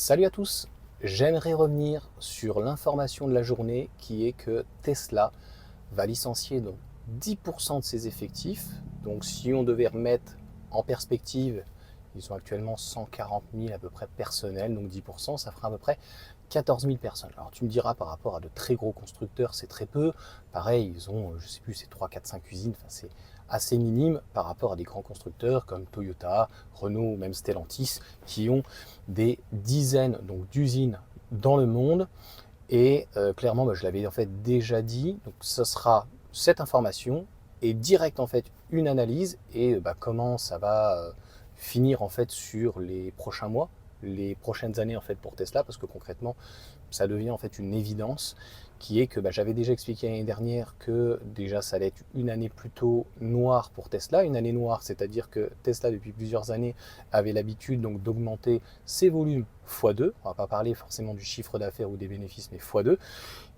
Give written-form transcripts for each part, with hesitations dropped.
Salut à tous, j'aimerais revenir sur l'information de la journée qui est que Tesla va licencier donc 10% de ses effectifs. Donc si on devait remettre en perspective, ils sont actuellement 140 000 à peu près personnels, donc 10%, ça fera à peu près 14 000 personnes. Alors tu me diras par rapport à de très gros constructeurs, c'est très peu. Pareil, ils ont, je sais plus, c'est 3, 4, 5 usines, enfin, c'est assez minime par rapport à des grands constructeurs comme Toyota, Renault ou même Stellantis qui ont des dizaines donc d'usines dans le monde. Et clairement, je l'avais en fait déjà dit, donc ce sera cette information et direct en fait une analyse et comment ça va finir en fait sur les prochains mois, les prochaines années en fait pour Tesla, parce que concrètement, ça devient en fait une évidence qui est que j'avais déjà expliqué l'année dernière que déjà ça allait être une année plutôt noire pour Tesla. Une année noire, c'est-à-dire que Tesla depuis plusieurs années avait l'habitude donc d'augmenter ses volumes x2. On ne va pas parler forcément du chiffre d'affaires ou des bénéfices, mais x2.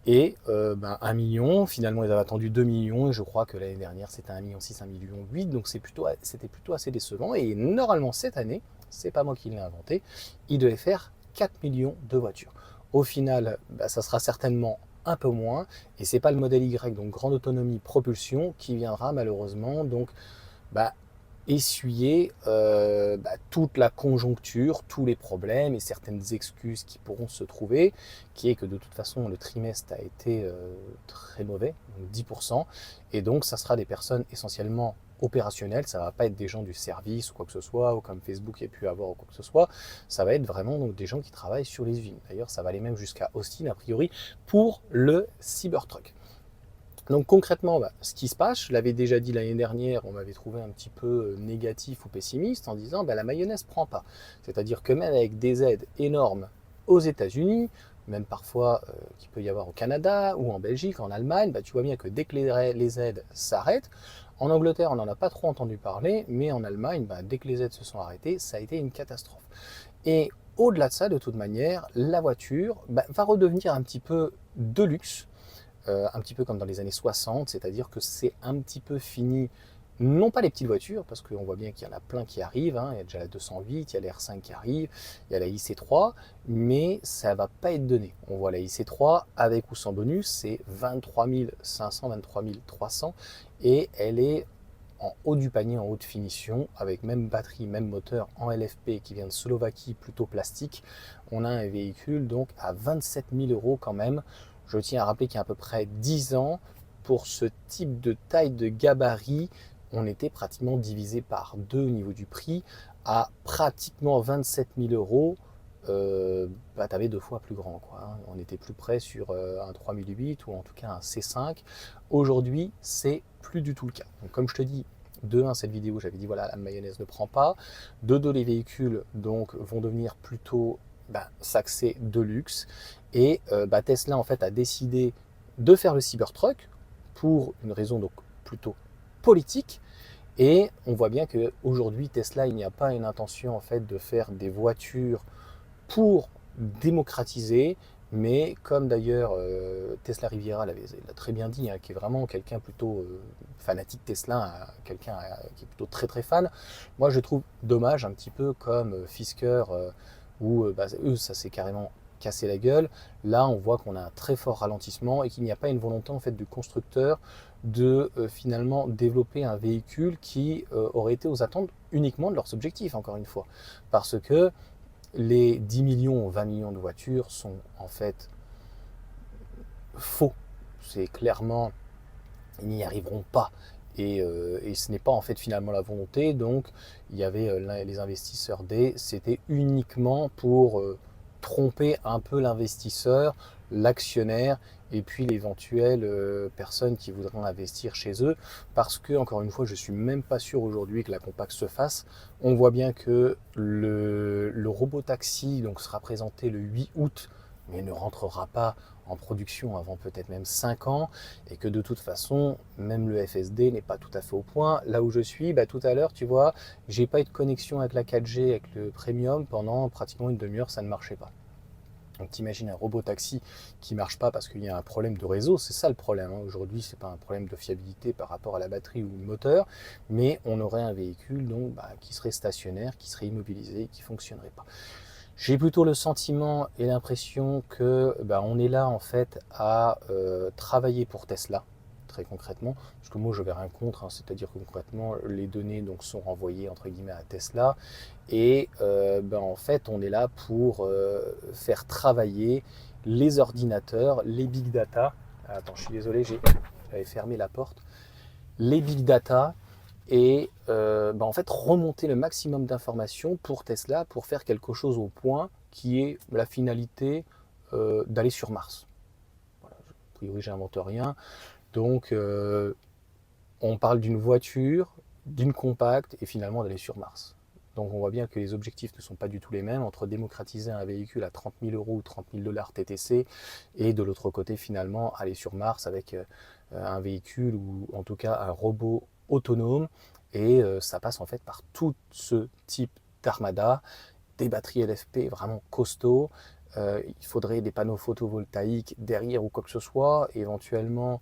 Et 1 million, finalement ils avaient attendu 2 millions et je crois que l'année dernière c'était 1,6 million, 1,8 million. Donc c'était plutôt assez décevant. Et normalement cette année, c'est pas moi qui l'ai inventé, il devait faire 4 millions de voitures. Au final, ça sera certainement un peu moins et c'est pas le modèle Y, donc grande autonomie propulsion, qui viendra malheureusement donc bah, essuyer toute la conjoncture, tous les problèmes et certaines excuses qui pourront se trouver, qui est que de toute façon le trimestre a été très mauvais, donc 10%, et donc ça sera des personnes essentiellement opérationnelles, ça ne va pas être des gens du service ou quoi que ce soit, ou comme Facebook a pu avoir ou quoi que ce soit, ça va être vraiment donc, des gens qui travaillent sur les usines. D'ailleurs, ça va aller même jusqu'à Austin, a priori, pour le Cybertruck. Donc concrètement, ce qui se passe, je l'avais déjà dit l'année dernière, on m'avait trouvé un petit peu négatif ou pessimiste en disant la mayonnaise ne prend pas. C'est-à-dire que même avec des aides énormes aux États-Unis, même parfois qu'il peut y avoir au Canada ou en Belgique, en Allemagne, tu vois bien que dès que les aides s'arrêtent, en Angleterre on n'en a pas trop entendu parler, mais en Allemagne, dès que les aides se sont arrêtées, ça a été une catastrophe. Et au-delà de ça, de toute manière, la voiture va redevenir un petit peu de luxe, un petit peu comme dans les années 60, c'est-à-dire que c'est un petit peu fini, non pas les petites voitures, parce qu'on voit bien qu'il y en a plein qui arrivent, il y a déjà la 208, il y a la R5 qui arrive, il y a la IC3, mais ça ne va pas être donné. On voit la IC3 avec ou sans bonus, c'est 23 500, 23 300, et elle est en haut du panier, en haute finition, avec même batterie, même moteur en LFP qui vient de Slovaquie, plutôt plastique. On a un véhicule donc à 27 000 euros quand même. Je tiens à rappeler qu'il y a à peu près 10 ans, pour ce type de taille de gabarit, on était pratiquement divisé par deux au niveau du prix. À pratiquement 27 000 euros, tu avais deux fois plus grand, quoi. On était plus près sur un 3008 ou en tout cas un C5. Aujourd'hui, c'est plus du tout le cas. Donc, comme je te dis, de 1, cette vidéo, j'avais dit voilà, la mayonnaise ne prend pas. De 2, les véhicules donc, vont devenir plutôt s'axer de luxe. Et Tesla en fait a décidé de faire le Cybertruck pour une raison donc plutôt politique. Et on voit bien qu'aujourd'hui, Tesla, il n'y a pas une intention en fait de faire des voitures pour démocratiser, mais comme d'ailleurs Tesla Riviera l'a très bien dit, qui est vraiment quelqu'un plutôt fanatique Tesla, quelqu'un qui est plutôt très très fan, moi je trouve dommage un petit peu comme Fisker, où eux ça s'est carrément cassé la gueule. Là on voit qu'on a un très fort ralentissement et qu'il n'y a pas une volonté en fait du constructeur de finalement développer un véhicule qui aurait été aux attentes uniquement de leurs objectifs, encore une fois. Parce que les 10 millions ou 20 millions de voitures sont en fait faux. C'est clairement, ils n'y arriveront pas. Et ce n'est pas en fait finalement la volonté. Donc il y avait les investisseurs D, c'était uniquement pour tromper un peu l'investisseur, l'actionnaire et puis l'éventuelle personne qui voudrait investir chez eux. Parce que, encore une fois, je ne suis même pas sûr aujourd'hui que la compacte se fasse. On voit bien que le robot taxi donc, sera présenté le 8 août, mais ne rentrera pas en production avant peut-être même 5 ans, et que de toute façon, même le FSD n'est pas tout à fait au point. Là où je suis, tout à l'heure, tu vois, j'ai pas eu de connexion avec la 4G, avec le premium, pendant pratiquement une demi-heure, ça ne marchait pas. Donc t'imagines un robot taxi qui marche pas parce qu'il y a un problème de réseau, c'est ça le problème. Aujourd'hui, c'est pas un problème de fiabilité par rapport à la batterie ou le moteur, mais on aurait un véhicule donc, qui serait stationnaire, qui serait immobilisé et qui fonctionnerait pas. J'ai plutôt le sentiment et l'impression que on est là en fait à travailler pour Tesla, très concrètement, parce que moi je n'avais rien contre, hein, c'est-à-dire que concrètement les données donc sont renvoyées entre guillemets à Tesla, et en fait on est là pour faire travailler les ordinateurs, les big data. Attends, je suis désolé, j'avais fermé la porte. Les big data et en fait remonter le maximum d'informations pour Tesla pour faire quelque chose au point qui est la finalité d'aller sur Mars. Voilà, a priori, j'invente rien. Donc, on parle d'une voiture, d'une compacte et finalement d'aller sur Mars. Donc, on voit bien que les objectifs ne sont pas du tout les mêmes entre démocratiser un véhicule à 30 000 euros ou 30 000 dollars TTC et de l'autre côté, finalement, aller sur Mars avec un véhicule ou en tout cas un robot autonome. Et ça passe en fait par tout ce type d'armada, des batteries LFP vraiment costauds. Il faudrait des panneaux photovoltaïques derrière ou quoi que ce soit, éventuellement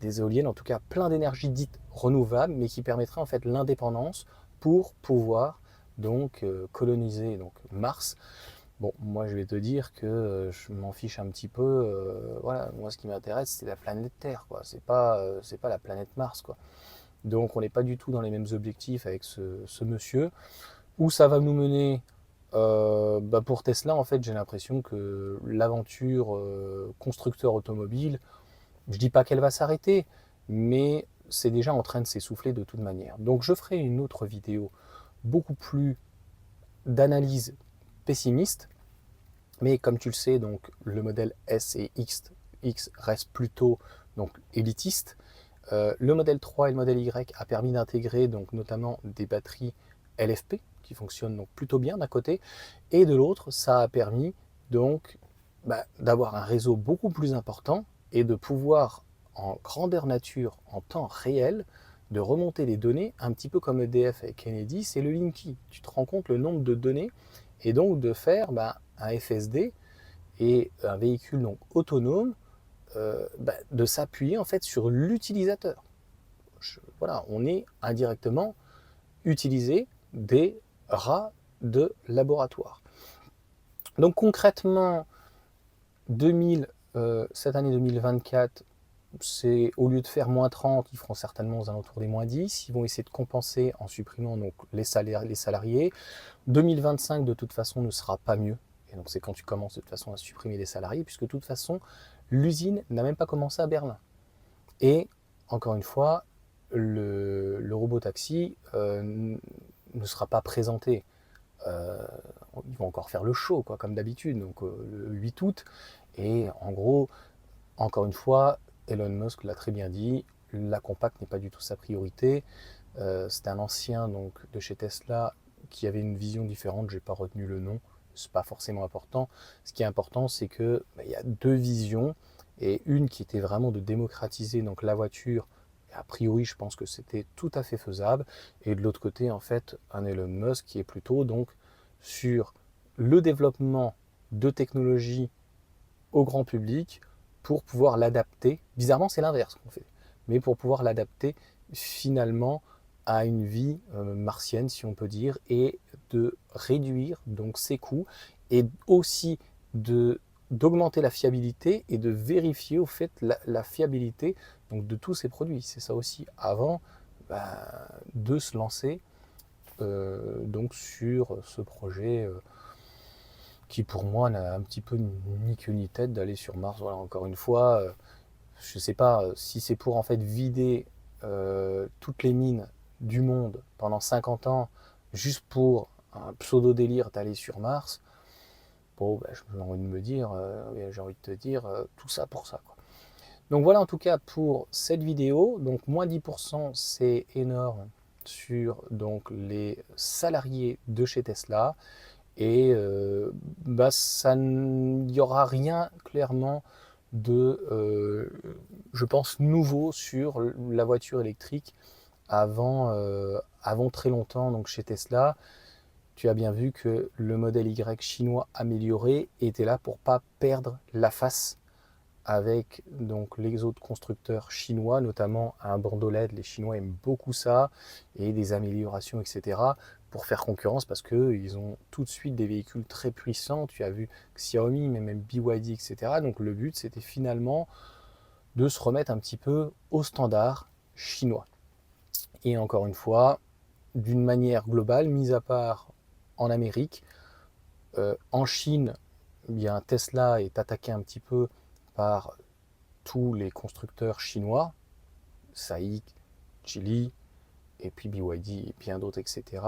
des éoliennes, en tout cas plein d'énergie dite renouvelable, mais qui permettrait en fait l'indépendance pour pouvoir donc coloniser donc Mars. Bon, moi je vais te dire que je m'en fiche un petit peu. Voilà, moi ce qui m'intéresse c'est la planète Terre, quoi. C'est pas la planète Mars, quoi. Donc on n'est pas du tout dans les mêmes objectifs avec ce monsieur. Où ça va nous mener pour Tesla, en fait, j'ai l'impression que l'aventure constructeur automobile, je dis pas qu'elle va s'arrêter, mais c'est déjà en train de s'essouffler de toute manière. Donc je ferai une autre vidéo beaucoup plus d'analyse pessimiste, mais comme tu le sais, donc le modèle S et X reste plutôt donc élitiste. Le modèle 3 et le modèle Y a permis d'intégrer donc notamment des batteries LFP qui fonctionnent donc plutôt bien d'un côté, et de l'autre, ça a permis donc d'avoir un réseau beaucoup plus important et de pouvoir en grandeur nature, en temps réel, de remonter les données, un petit peu comme EDF avec Kennedy, c'est le Linky. Tu te rends compte le nombre de données, et donc de faire un FSD et un véhicule donc autonome, de s'appuyer en fait sur l'utilisateur. Voilà, on est indirectement utilisé des rats de laboratoire. Donc concrètement, cette année 2024, c'est au lieu de faire moins 30, ils feront certainement aux alentours des moins 10. Ils vont essayer de compenser en supprimant donc les salariés. 2025, de toute façon, ne sera pas mieux. Et donc c'est quand tu commences de toute façon à supprimer les salariés, puisque de toute façon, l'usine n'a même pas commencé à Berlin. Et encore une fois, le robot taxi ne sera pas présenté. Ils vont encore faire le show, quoi, comme d'habitude, donc le 8 août. Et en gros, encore une fois, Elon Musk l'a très bien dit, la compacte n'est pas du tout sa priorité. C'est un ancien donc, de chez Tesla qui avait une vision différente, je n'ai pas retenu le nom, c'est pas forcément important. Ce qui est important, c'est que il y a deux visions, et une qui était vraiment de démocratiser donc, la voiture. Et a priori, je pense que c'était tout à fait faisable. Et de l'autre côté, en fait, un Elon Musk qui est plutôt donc sur le développement de technologies au grand public pour pouvoir l'adapter. Bizarrement, c'est l'inverse qu'on fait, mais pour pouvoir l'adapter finalement à une vie martienne, si on peut dire, et de réduire donc ses coûts, et aussi d'augmenter la fiabilité et de vérifier au fait la fiabilité donc, de tous ces produits. C'est ça aussi, avant de se lancer donc sur ce projet qui pour moi n'a un petit peu ni queue ni tête d'aller sur Mars. Voilà, encore une fois, je ne sais pas si c'est pour en fait vider toutes les mines du monde pendant 50 ans juste pour un pseudo délire d'aller sur Mars. Bon, j'ai envie de me dire, j'ai envie de te dire tout ça pour ça, quoi. Donc voilà en tout cas pour cette vidéo. Donc moins 10%, c'est énorme sur donc les salariés de chez Tesla. Et ça il n'y aura rien clairement de, je pense, nouveau sur la voiture électrique avant très longtemps donc chez Tesla. Tu as bien vu que le modèle Y chinois amélioré était là pour pas perdre la face avec donc les autres constructeurs chinois, notamment un bandeau LED. Les Chinois aiment beaucoup ça, et des améliorations, etc. pour faire concurrence parce qu'ils ont tout de suite des véhicules très puissants. Tu as vu Xiaomi, mais même BYD, etc. Donc le but, c'était finalement de se remettre un petit peu au standard chinois. Et encore une fois, d'une manière globale, mis à part en Amérique, en Chine, eh bien, Tesla est attaqué un petit peu par tous les constructeurs chinois, SAIC, Geely, et puis BYD et bien d'autres, etc.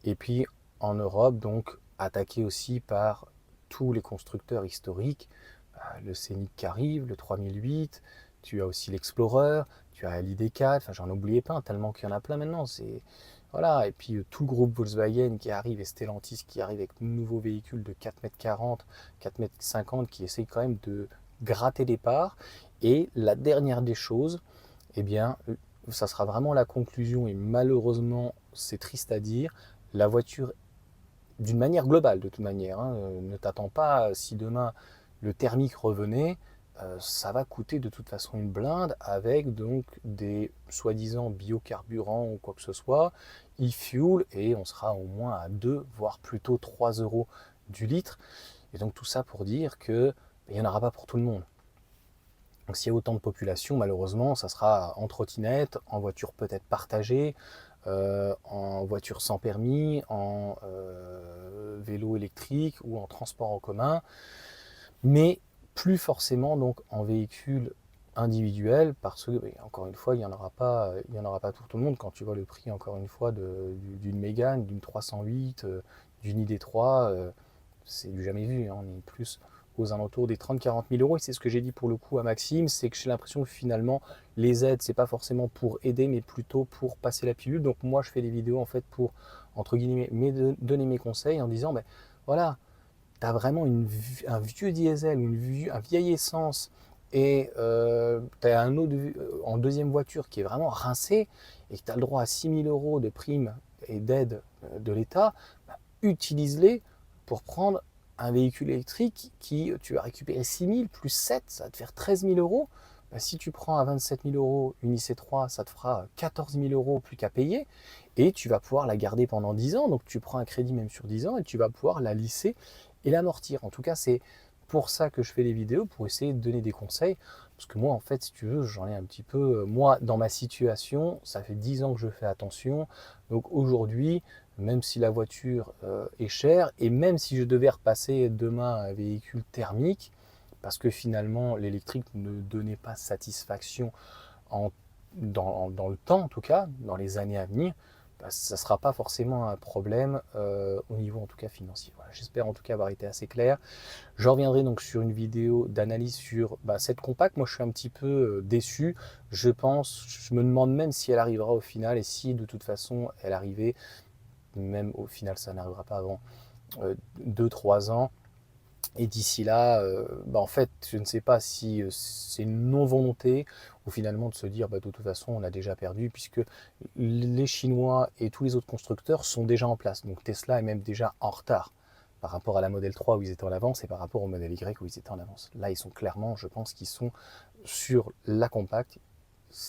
Et puis en Europe, donc attaqué aussi par tous les constructeurs historiques, le Scénic qui arrive, le 3008, tu as aussi l'Explorer, tu as l'ID4, enfin j'en oubliais pas, tellement qu'il y en a plein maintenant. Voilà. Et puis tout le groupe Volkswagen qui arrive et Stellantis qui arrive avec de nouveaux véhicules de 4,40 m, 4,50 m qui essayent quand même de gratter des parts. Et la dernière des choses, eh bien, ça sera vraiment la conclusion et malheureusement, c'est triste à dire, la voiture, d'une manière globale de toute manière, hein, ne t'attends pas si demain le thermique revenait, ça va coûter de toute façon une blinde avec donc des soi-disant biocarburants ou quoi que ce soit, e-fuel et on sera au moins à 2 voire plutôt 3 euros du litre. Et donc tout ça pour dire que il n'y en aura pas pour tout le monde. Donc s'il y a autant de population, malheureusement, ça sera en trottinette, en voiture peut-être partagée, en voiture sans permis, en vélo électrique ou en transport en commun, mais plus forcément donc en véhicule individuel parce que, encore une fois, il n'y en aura pas pour tout le monde. Quand tu vois le prix, encore une fois, d'une Mégane, d'une 308, d'une ID3, c'est du jamais vu, hein. On est plus aux alentours des 30-40 000 euros. Et c'est ce que j'ai dit pour le coup à Maxime, c'est que j'ai l'impression que finalement, les aides, c'est pas forcément pour aider, mais plutôt pour passer la pilule. Donc moi, je fais des vidéos en fait pour, entre guillemets, donner mes conseils en disant, ben voilà, tu as vraiment un vieux diesel, un vieil essence, et tu as un autre en deuxième voiture qui est vraiment rincé, et que tu as le droit à 6 000 euros de primes et d'aide de l'État, bah, utilise-les pour prendre un véhicule électrique qui, tu vas récupérer 6 000 plus 7, ça va te faire 13 000 euros. Bah, si tu prends à 27 000 euros une IC3, ça te fera 14 000 euros plus qu'à payer, et tu vas pouvoir la garder pendant 10 ans, donc tu prends un crédit même sur 10 ans, et tu vas pouvoir la lisser et l'amortir. En tout cas, c'est pour ça que je fais les vidéos, pour essayer de donner des conseils. Parce que moi, en fait, si tu veux, j'en ai un petit peu... Moi, dans ma situation, ça fait 10 ans que je fais attention. Donc aujourd'hui, même si la voiture est chère, et même si je devais repasser demain à un véhicule thermique, parce que finalement, l'électrique ne donnait pas satisfaction dans le temps, en tout cas, dans les années à venir, bah, ça ne sera pas forcément un problème au niveau en tout cas financier. Voilà, j'espère en tout cas avoir été assez clair. Je reviendrai donc sur une vidéo d'analyse sur cette compacte. Moi je suis un petit peu déçu. Je me demande même si elle arrivera au final et si de toute façon elle arrivait, même au final ça n'arrivera pas avant 2-3 ans. Et d'ici là, en fait, je ne sais pas si c'est une non-volonté ou finalement de se dire de toute façon on a déjà perdu puisque les Chinois et tous les autres constructeurs sont déjà en place. Donc Tesla est même déjà en retard par rapport à la Model 3 où ils étaient en avance et par rapport au Model Y où ils étaient en avance. Là, ils sont clairement, je pense qu'ils sont sur la compacte,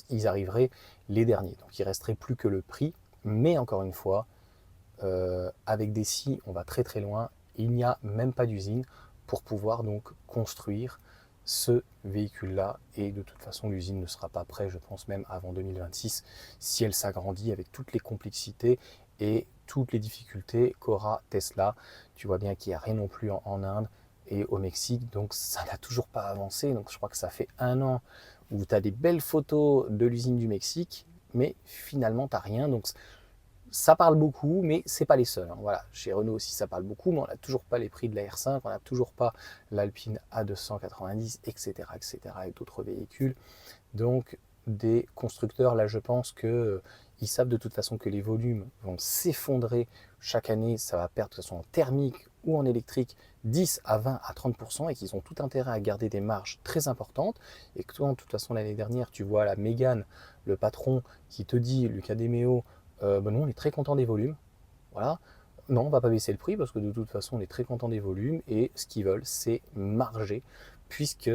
ils arriveraient les derniers. Donc il ne resterait plus que le prix. Mais encore une fois, avec des scies, on va très très loin. Il n'y a même pas d'usine pour pouvoir donc construire ce véhicule-là. Et de toute façon, l'usine ne sera pas prête, je pense même avant 2026, si elle s'agrandit avec toutes les complexités et toutes les difficultés qu'aura Tesla. Tu vois bien qu'il n'y a rien non plus en Inde et au Mexique, donc ça n'a toujours pas avancé. Donc je crois que ça fait 1 an où tu as des belles photos de l'usine du Mexique, mais finalement tu n'as rien. Donc ça parle beaucoup, mais c'est pas les seuls. Voilà, chez Renault aussi ça parle beaucoup, mais on n'a toujours pas les prix de la R5, on n'a toujours pas l'Alpine A290, etc., etc., et d'autres véhicules. Donc des constructeurs, là je pense que ils savent de toute façon que les volumes vont s'effondrer chaque année, ça va perdre de toute façon en thermique ou en électrique 10 à 20 à 30% et qu'ils ont tout intérêt à garder des marges très importantes. Et que toi, de toute façon, l'année dernière, tu vois la Mégane, le patron qui te dit, Luca De Meo, nous on est très content des volumes, voilà. Non, on va pas baisser le prix parce que de toute façon on est très content des volumes et ce qu'ils veulent c'est marger puisque,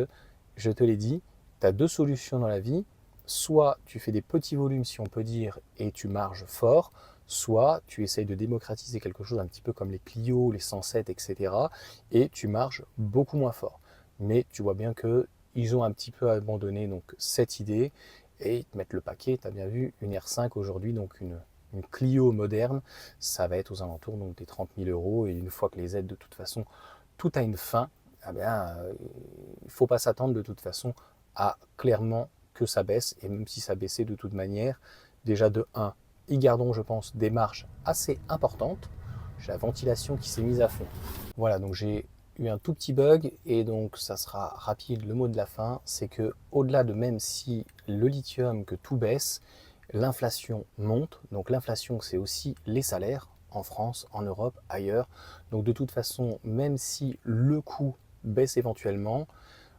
je te l'ai dit, tu as 2 solutions dans la vie, soit tu fais des petits volumes si on peut dire et tu marges fort, soit tu essayes de démocratiser quelque chose un petit peu comme les Clio, les 107, etc. et tu marges beaucoup moins fort. Mais tu vois bien qu'ils ont un petit peu abandonné donc, cette idée et ils te mettent le paquet. Tu as bien vu, une R5 aujourd'hui, donc une Clio moderne, ça va être aux alentours donc, des 30 000 euros. Et une fois que les aides, de toute façon, tout a une fin, eh bien, il ne faut pas s'attendre de toute façon à clairement que ça baisse. Et même si ça baissait de toute manière, déjà de 1, ils garderont, je pense, des marges assez importantes. J'ai la ventilation qui s'est mise à fond. Voilà, donc j'ai eu un tout petit bug et donc ça sera rapide. Le mot de la fin, c'est que au-delà de même si le lithium, que tout baisse, l'inflation monte. Donc l'inflation, c'est aussi les salaires en France, en Europe, ailleurs. Donc de toute façon, même si le coût baisse éventuellement,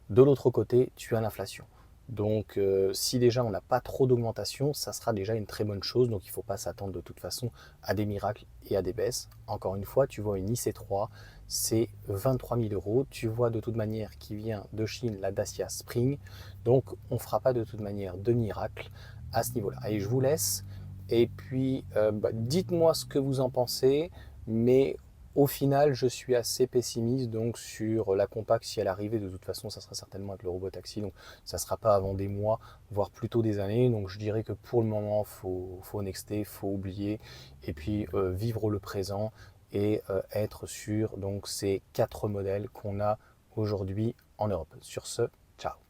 de l'autre côté, tu as l'inflation. Donc si déjà on n'a pas trop d'augmentation, ça sera déjà une très bonne chose. Donc il ne faut pas s'attendre de toute façon à des miracles et à des baisses. Encore une fois, tu vois une IC3, c'est 23 000 euros. Tu vois de toute manière qui vient de Chine, la Dacia Spring. Donc on ne fera pas de toute manière de miracle à ce niveau-là. Allez, je vous laisse. Et puis dites-moi ce que vous en pensez. Mais au final, je suis assez pessimiste donc sur la compacte. Si elle arrivait, de toute façon, ça sera certainement avec le robotaxi. Donc, ça ne sera pas avant des mois, voire plutôt des années. Donc, je dirais que pour le moment, faut nexter, faut oublier, et puis vivre le présent et être sur donc ces 4 modèles qu'on a aujourd'hui en Europe. Sur ce, ciao.